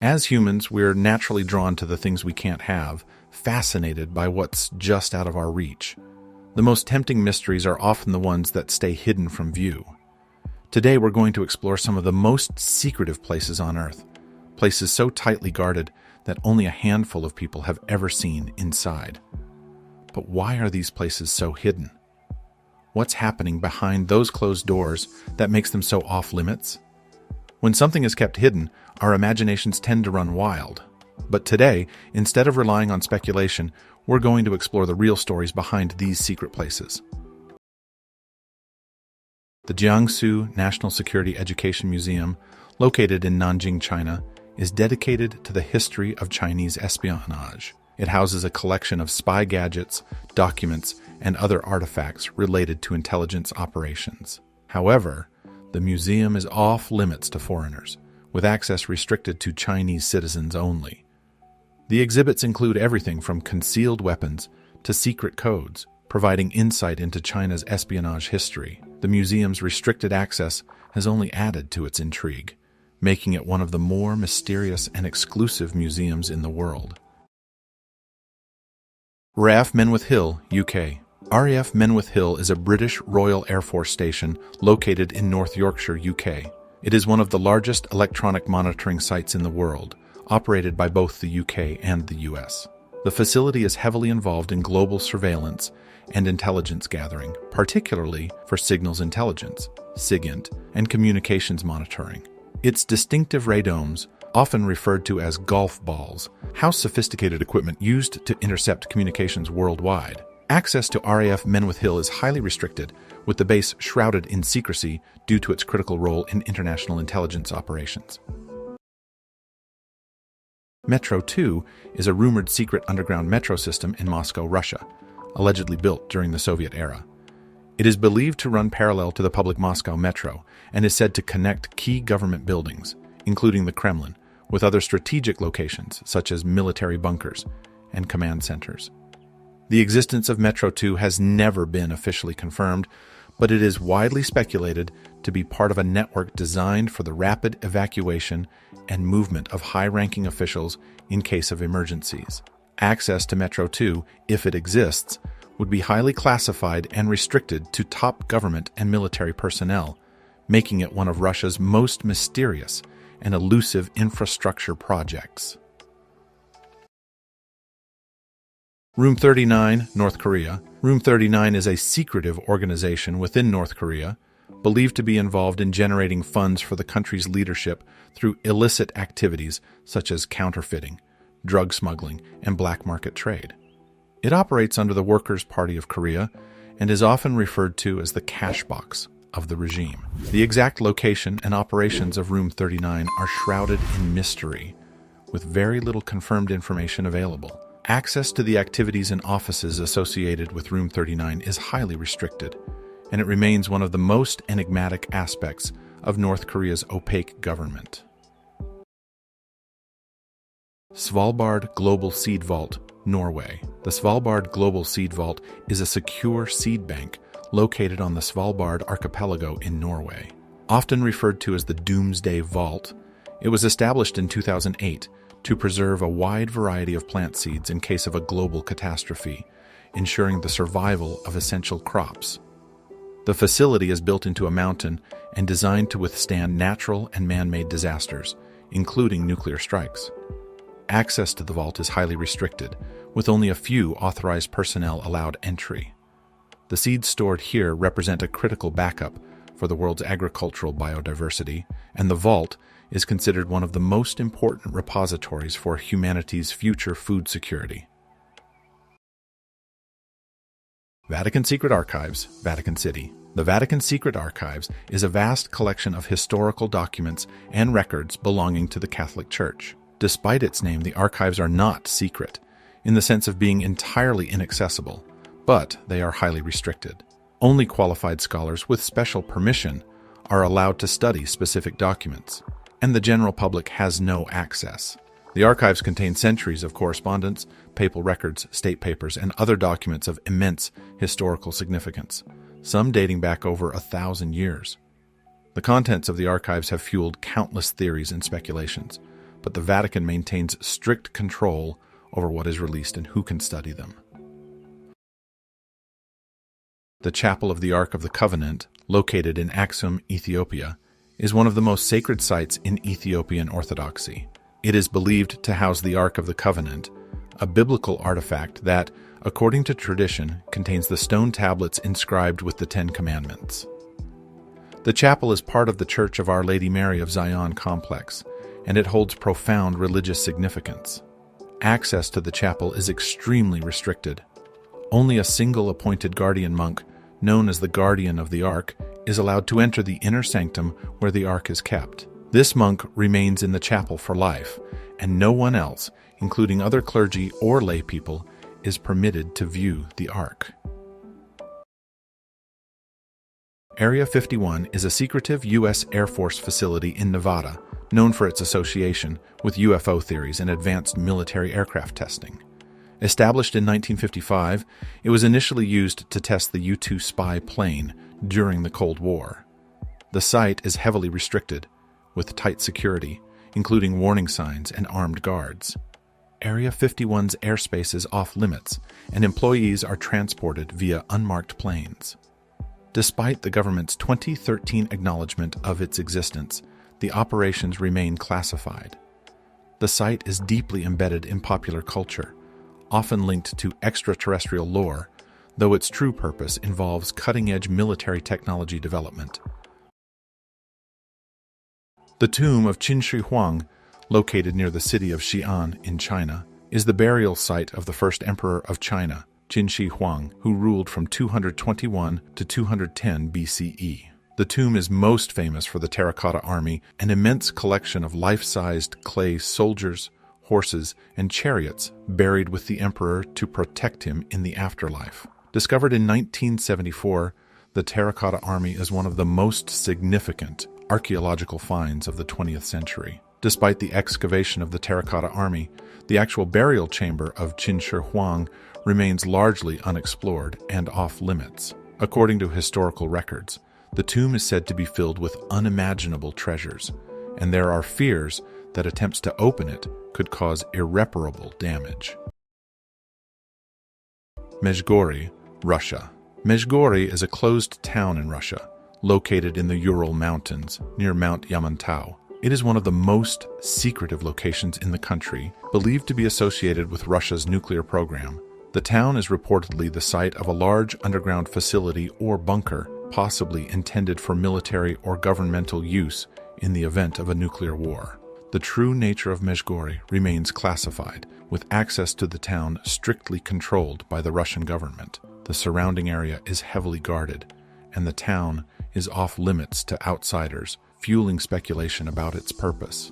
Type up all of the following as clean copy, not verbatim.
As humans, we're naturally drawn to the things we can't have, fascinated by what's just out of our reach. The most tempting mysteries are often the ones that stay hidden from view. Today, we're going to explore some of the most secretive places on Earth, places so tightly guarded that only a handful of people have ever seen inside. But why are these places so hidden? What's happening behind those closed doors that makes them so off-limits? When something is kept hidden, our imaginations tend to run wild. But today, instead of relying on speculation, we're going to explore the real stories behind these secret places. The Jiangsu National Security Education Museum, located in Nanjing, China, is dedicated to the history of Chinese espionage. It houses a collection of spy gadgets, documents, and other artifacts related to intelligence operations. However, the museum is off-limits to foreigners, with access restricted to Chinese citizens only. The exhibits include everything from concealed weapons to secret codes, providing insight into China's espionage history. The museum's restricted access has only added to its intrigue, making it one of the more mysterious and exclusive museums in the world. RAF Menwith Hill, UK. RAF Menwith Hill is a British Royal Air Force station located in North Yorkshire, UK. It is one of the largest electronic monitoring sites in the world, operated by both the UK and the US. The facility is heavily involved in global surveillance and intelligence gathering, particularly for signals intelligence, SIGINT, and communications monitoring. Its distinctive radomes, often referred to as golf balls, house sophisticated equipment used to intercept communications worldwide. Access to RAF Menwith Hill is highly restricted, with the base shrouded in secrecy due to its critical role in international intelligence operations. Metro 2 is a rumored secret underground metro system in Moscow, Russia, allegedly built during the Soviet era. It is believed to run parallel to the public Moscow Metro and is said to connect key government buildings, including the Kremlin, with other strategic locations such as military bunkers and command centers. The existence of Metro 2 has never been officially confirmed, but it is widely speculated to be part of a network designed for the rapid evacuation and movement of high-ranking officials in case of emergencies. Access to Metro 2, if it exists, would be highly classified and restricted to top government and military personnel, making it one of Russia's most mysterious and elusive infrastructure projects. Room 39, North Korea. Room 39 is a secretive organization within North Korea, believed to be involved in generating funds for the country's leadership through illicit activities such as counterfeiting, drug smuggling, and black market trade. It operates under the Workers' Party of Korea and is often referred to as the cash box of the regime. The exact location and operations of Room 39 are shrouded in mystery, with very little confirmed information available. Access to the activities and offices associated with Room 39 is highly restricted, and it remains one of the most enigmatic aspects of North Korea's opaque government. Svalbard Global Seed Vault, Norway. The Svalbard Global Seed Vault is a secure seed bank located on the Svalbard archipelago in Norway. Often referred to as the Doomsday Vault, it was established in 2008 to preserve a wide variety of plant seeds in case of a global catastrophe, ensuring the survival of essential crops. The facility is built into a mountain and designed to withstand natural and man-made disasters, including nuclear strikes. Access to the vault is highly restricted, with only a few authorized personnel allowed entry. The seeds stored here represent a critical backup for the world's agricultural biodiversity, and the vault is considered one of the most important repositories for humanity's future food security. Vatican Secret Archives, Vatican City. The Vatican Secret Archives is a vast collection of historical documents and records belonging to the Catholic Church. Despite its name, the archives are not secret, in the sense of being entirely inaccessible, but they are highly restricted. Only qualified scholars with special permission are allowed to study specific documents, and the general public has no access. The archives contain centuries of correspondence, papal records, state papers, and other documents of immense historical significance, some dating back over 1,000 years. The contents of the archives have fueled countless theories and speculations, but the Vatican maintains strict control over what is released and who can study them. The Chapel of the Ark of the Covenant, located in Aksum, Ethiopia, is one of the most sacred sites in Ethiopian Orthodoxy. It is believed to house the Ark of the Covenant, a biblical artifact that, according to tradition, contains the stone tablets inscribed with the Ten Commandments. The chapel is part of the Church of Our Lady Mary of Zion complex, and it holds profound religious significance. Access to the chapel is extremely restricted. Only a single appointed guardian monk, known as the Guardian of the Ark, is allowed to enter the inner sanctum where the Ark is kept. This monk remains in the chapel for life, and no one else, including other clergy or lay people, is permitted to view the Ark. Area 51 is a secretive U.S. Air Force facility in Nevada, known for its association with UFO theories and advanced military aircraft testing. Established in 1955, it was initially used to test the U-2 spy plane during the Cold War. The site is heavily restricted, with tight security, including warning signs and armed guards. Area 51's airspace is off-limits, and employees are transported via unmarked planes. Despite the government's 2013 acknowledgement of its existence, the operations remain classified. The site is deeply embedded in popular culture, often linked to extraterrestrial lore, though its true purpose involves cutting-edge military technology development. The tomb of Qin Shi Huang, located near the city of Xi'an in China, is the burial site of the first emperor of China, Qin Shi Huang, who ruled from 221 to 210 BCE. The tomb is most famous for the terracotta army, an immense collection of life-sized clay soldiers, horses, and chariots buried with the emperor to protect him in the afterlife. Discovered in 1974, the terracotta army is one of the most significant archaeological finds of the 20th century. Despite the excavation of the terracotta army, the actual burial chamber of Qin Shi Huang remains largely unexplored and off-limits. According to historical records, the tomb is said to be filled with unimaginable treasures, and there are fears that attempts to open it could cause irreparable damage. Mezhgory, Russia. Mezhgory is a closed town in Russia, located in the Ural Mountains near Mount Yamantau. It is one of the most secretive locations in the country, believed to be associated with Russia's nuclear program. The town is reportedly the site of a large underground facility or bunker, possibly intended for military or governmental use in the event of a nuclear war. The true nature of Mezhgory remains classified, with access to the town strictly controlled by the Russian government. The surrounding area is heavily guarded, and the town is off-limits to outsiders, fueling speculation about its purpose.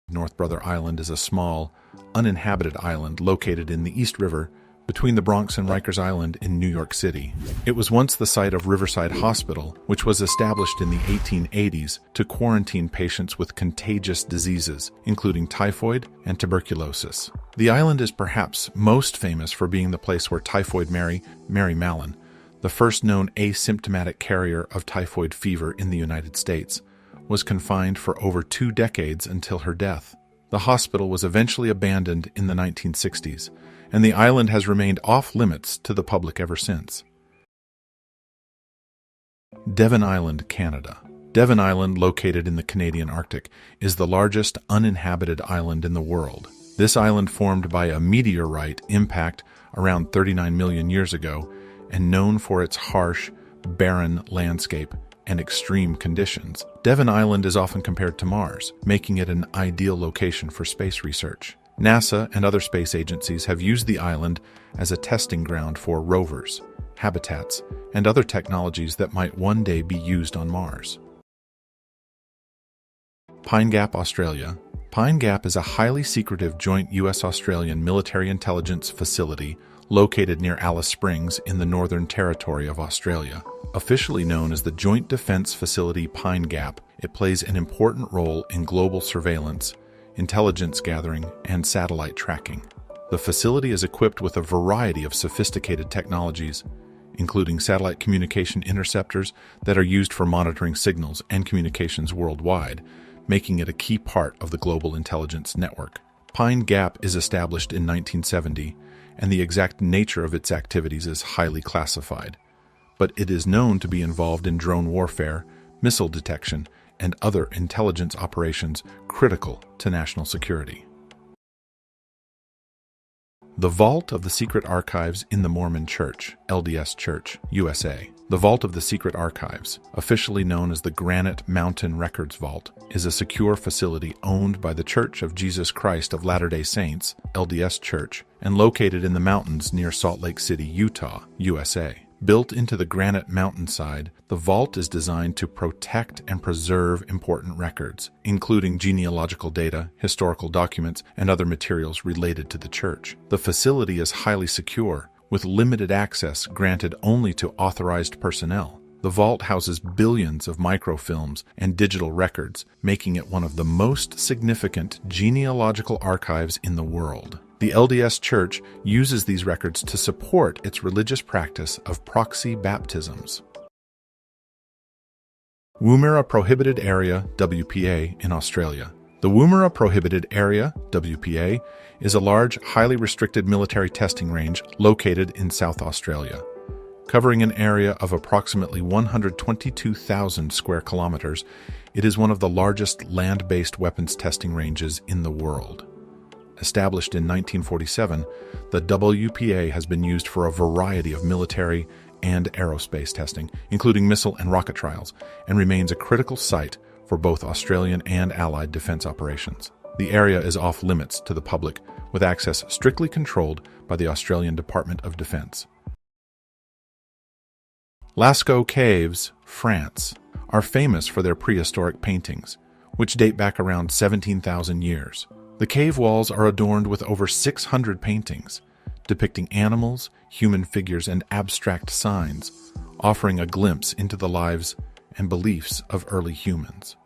North Brother Island is a small, uninhabited island located in the East River between the Bronx and Rikers Island in New York City. It was once the site of Riverside Hospital, which was established in the 1880s to quarantine patients with contagious diseases, including typhoid and tuberculosis. The island is perhaps most famous for being the place where Typhoid Mary Mallon, the first known asymptomatic carrier of typhoid fever in the United States, was confined for over 2 decades until her death. The hospital was eventually abandoned in the 1960s, and the island has remained off-limits to the public ever since. Devon Island, Canada. Devon Island, located in the Canadian Arctic, is the largest uninhabited island in the world. This island formed by a meteorite impact around 39 million years ago and known for its harsh, barren landscape and extreme conditions. Devon Island is often compared to Mars, making it an ideal location for space research. NASA and other space agencies have used the island as a testing ground for rovers, habitats, and other technologies that might one day be used on Mars. Pine Gap, Australia. Pine Gap is a highly secretive joint U.S.-Australian military intelligence facility located near Alice Springs in the Northern Territory of Australia. Officially known as the Joint Defense Facility Pine Gap, it plays an important role in global surveillance, intelligence gathering, and satellite tracking. The facility is equipped with a variety of sophisticated technologies, including satellite communication interceptors that are used for monitoring signals and communications worldwide, making it a key part of the global intelligence network. Pine Gap is established in 1970, and the exact nature of its activities is highly classified, but it is known to be involved in drone warfare, missile detection, and other intelligence operations critical to national security. The Vault of the Secret Archives in the Mormon Church, LDS Church, USA. The Vault of the Secret Archives, officially known as the Granite Mountain Records Vault, is a secure facility owned by the Church of Jesus Christ of Latter-day Saints, LDS Church, and located in the mountains near Salt Lake City, Utah, USA. Built into the granite mountainside, the vault is designed to protect and preserve important records, including genealogical data, historical documents, and other materials related to the church. The facility is highly secure, with limited access granted only to authorized personnel. The vault houses billions of microfilms and digital records, making it one of the most significant genealogical archives in the world. The LDS Church uses these records to support its religious practice of proxy baptisms. Woomera Prohibited Area, WPA, in Australia. The Woomera Prohibited Area, WPA, is a large, highly restricted military testing range located in South Australia. Covering an area of approximately 122,000 square kilometers, it is one of the largest land-based weapons testing ranges in the world. Established in 1947, the WPA has been used for a variety of military and aerospace testing, including missile and rocket trials, and remains a critical site for both Australian and Allied defense operations. The area is off-limits to the public, with access strictly controlled by the Australian Department of Defence. Lascaux Caves, France, are famous for their prehistoric paintings, which date back around 17,000 years. The cave walls are adorned with over 600 paintings, depicting animals, human figures, and abstract signs, offering a glimpse into the lives and beliefs of early humans.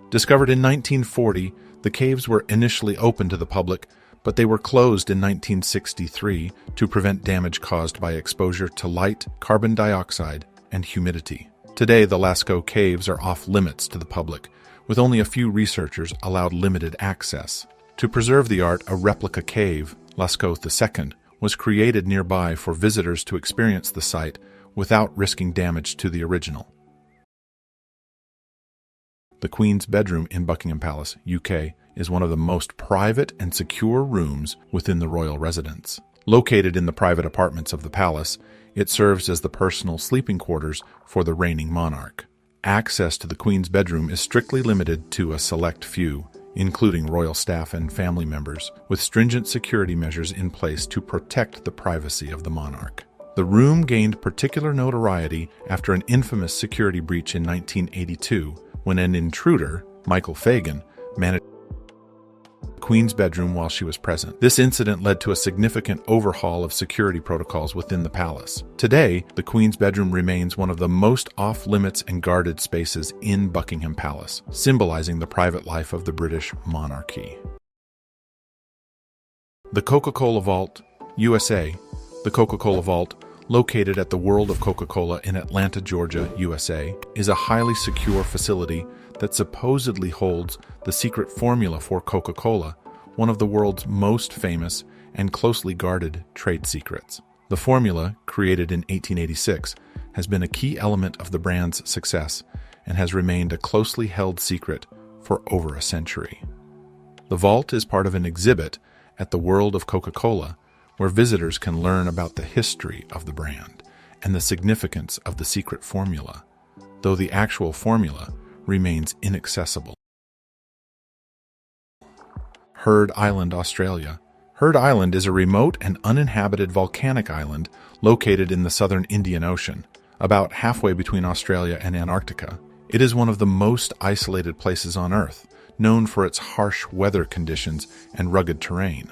Discovered in 1940, the caves were initially open to the public, but they were closed in 1963 to prevent damage caused by exposure to light, carbon dioxide, and humidity. Today, the Lascaux Caves are off-limits to the public, with only a few researchers allowed limited access. To preserve the art, a replica cave, Lascaux II, was created nearby for visitors to experience the site without risking damage to the original. The Queen's Bedroom in Buckingham Palace, UK, is one of the most private and secure rooms within the royal residence. Located in the private apartments of the palace, it serves as the personal sleeping quarters for the reigning monarch. Access to the Queen's Bedroom is strictly limited to a select few, including royal staff and family members, with stringent security measures in place to protect the privacy of the monarch. The room gained particular notoriety after an infamous security breach in 1982, when an intruder, Michael Fagan, managed the Queen's bedroom while she was present. This incident led to a significant overhaul of security protocols within the palace. Today, the Queen's bedroom remains one of the most off-limits and guarded spaces in Buckingham Palace, symbolizing the private life of the British monarchy. The Coca-Cola Vault USA. The Coca-Cola Vault, located at the World of Coca-Cola in Atlanta, Georgia, USA, is a highly secure facility that supposedly holds the secret formula for Coca-Cola, one of the world's most famous and closely guarded trade secrets. The formula, created in 1886, has been a key element of the brand's success and has remained a closely held secret for over a century. The vault is part of an exhibit at the World of Coca-Cola, where visitors can learn about the history of the brand and the significance of the secret formula, though the actual formula remains inaccessible. Heard Island, Australia. Heard Island is a remote and uninhabited volcanic island located in the southern Indian Ocean, about halfway between Australia and Antarctica. It is one of the most isolated places on Earth, known for its harsh weather conditions and rugged terrain.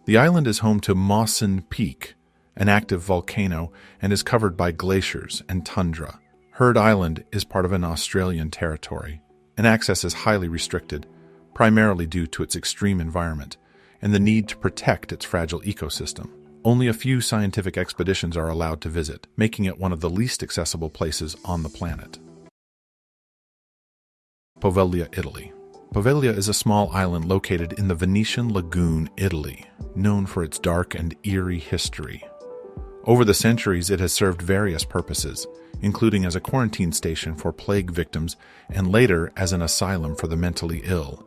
The island is home to Mawson Peak, an active volcano, and is covered by glaciers and tundra. Heard Island is part of an Australian territory, and access is highly restricted, primarily due to its extreme environment and the need to protect its fragile ecosystem. Only a few scientific expeditions are allowed to visit, making it one of the least accessible places on the planet. Poveglia, Italy. Poveglia is a small island located in the Venetian lagoon, Italy, known for its dark and eerie history. Over the centuries, it has served various purposes, including as a quarantine station for plague victims and later as an asylum for the mentally ill.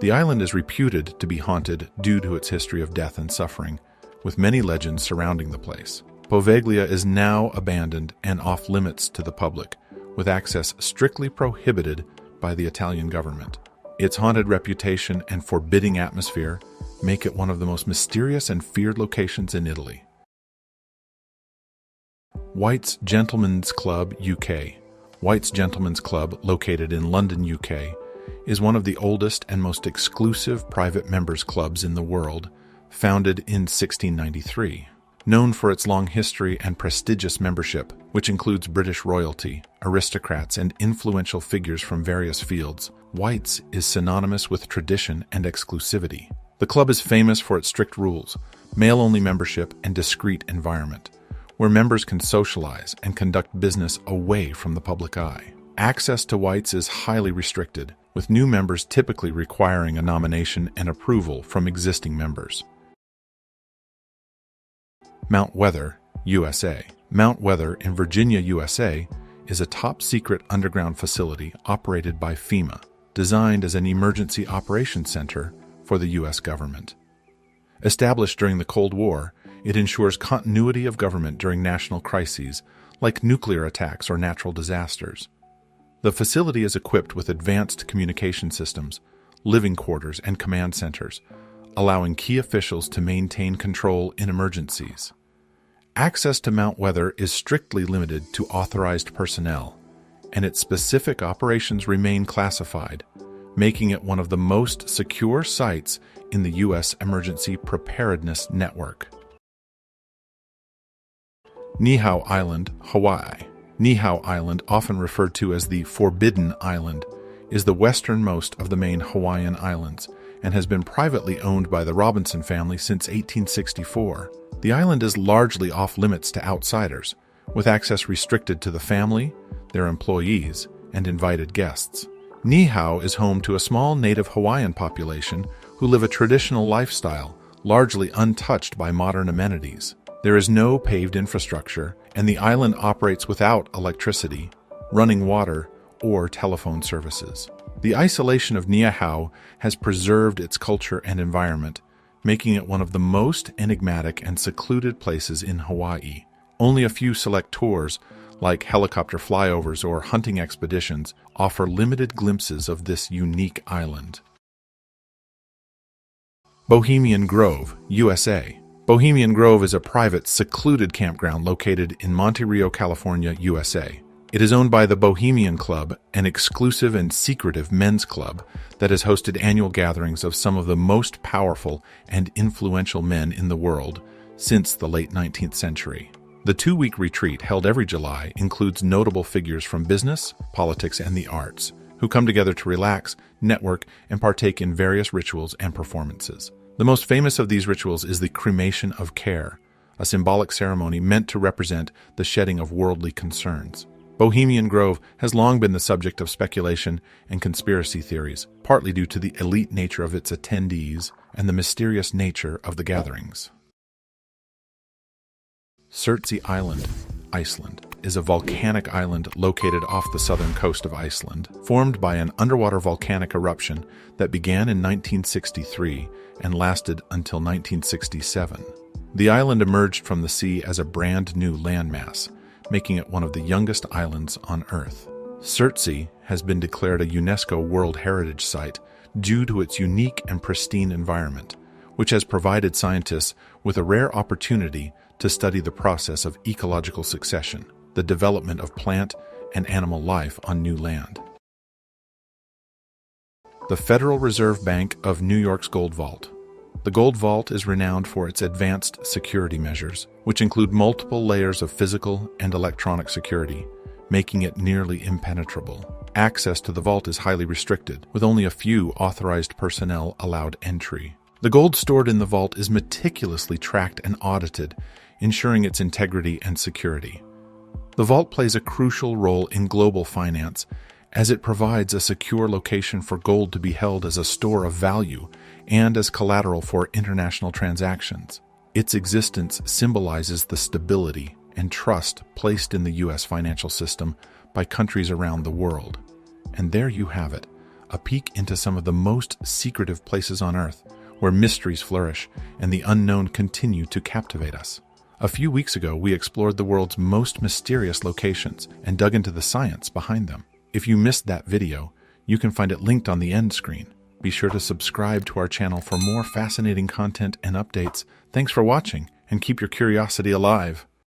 The island is reputed to be haunted due to its history of death and suffering, with many legends surrounding the place. Poveglia is now abandoned and off-limits to the public, with access strictly prohibited by the Italian government. Its haunted reputation and forbidding atmosphere make it one of the most mysterious and feared locations in Italy. White's Gentlemen's Club UK. White's Gentlemen's Club, located in London, UK, is one of the oldest and most exclusive private members' clubs in the world, founded in 1693. Known for its long history and prestigious membership, which includes British royalty, aristocrats, and influential figures from various fields, White's is synonymous with tradition and exclusivity. The club is famous for its strict rules, male-only membership, and discreet environment, where members can socialize and conduct business away from the public eye. Access to White's is highly restricted, with new members typically requiring a nomination and approval from existing members. Mount Weather, USA. Mount Weather in Virginia, USA, is a top-secret underground facility operated by FEMA, designed as an emergency operations center for the U.S. government. Established during the Cold War, it ensures continuity of government during national crises like nuclear attacks or natural disasters. The facility is equipped with advanced communication systems, living quarters, and command centers, allowing key officials to maintain control in emergencies. Access to Mount Weather is strictly limited to authorized personnel, and its specific operations remain classified, making it one of the most secure sites in the U.S. Emergency Preparedness Network. Niihau Island, Hawaii. Niihau Island, often referred to as the Forbidden Island, is the westernmost of the main Hawaiian islands and has been privately owned by the Robinson family since 1864. The island is largely off-limits to outsiders, with access restricted to the family, their employees, and invited guests. Niihau is home to a small native Hawaiian population who live a traditional lifestyle, largely untouched by modern amenities. There is no paved infrastructure, and the island operates without electricity, running water, or telephone services. The isolation of Niihau has preserved its culture and environment, making it one of the most enigmatic and secluded places in Hawaii. Only a few select tours, like helicopter flyovers or hunting expeditions, offer limited glimpses of this unique island. Bohemian Grove, USA. Bohemian Grove is a private, secluded campground located in Monte Rio, California, USA. It is owned by the Bohemian Club, an exclusive and secretive men's club that has hosted annual gatherings of some of the most powerful and influential men in the world since the late 19th century. The two-week retreat, held every July, includes notable figures from business, politics, and the arts, who come together to relax, network, and partake in various rituals and performances. The most famous of these rituals is the cremation of care, a symbolic ceremony meant to represent the shedding of worldly concerns. Bohemian Grove has long been the subject of speculation and conspiracy theories, partly due to the elite nature of its attendees and the mysterious nature of the gatherings. Surtsey Island, Iceland, is a volcanic island located off the southern coast of Iceland, formed by an underwater volcanic eruption that began in 1963 and lasted until 1967. The island emerged from the sea as a brand new landmass, making it one of the youngest islands on Earth. Surtsey has been declared a UNESCO World Heritage Site due to its unique and pristine environment, which has provided scientists with a rare opportunity to study the process of ecological succession, the development of plant and animal life on new land. The Federal Reserve Bank of New York's Gold Vault. The Gold Vault is renowned for its advanced security measures, which include multiple layers of physical and electronic security, making it nearly impenetrable. Access to the vault is highly restricted, with only a few authorized personnel allowed entry. The gold stored in the vault is meticulously tracked and audited, ensuring its integrity and security. The vault plays a crucial role in global finance as it provides a secure location for gold to be held as a store of value and as collateral for international transactions. Its existence symbolizes the stability and trust placed in the U.S. financial system by countries around the world. And there you have it, a peek into some of the most secretive places on Earth, where mysteries flourish and the unknown continue to captivate us. A few weeks ago, we explored the world's most mysterious locations and dug into the science behind them. If you missed that video, you can find it linked on the end screen. Be sure to subscribe to our channel for more fascinating content and updates. Thanks for watching, and keep your curiosity alive.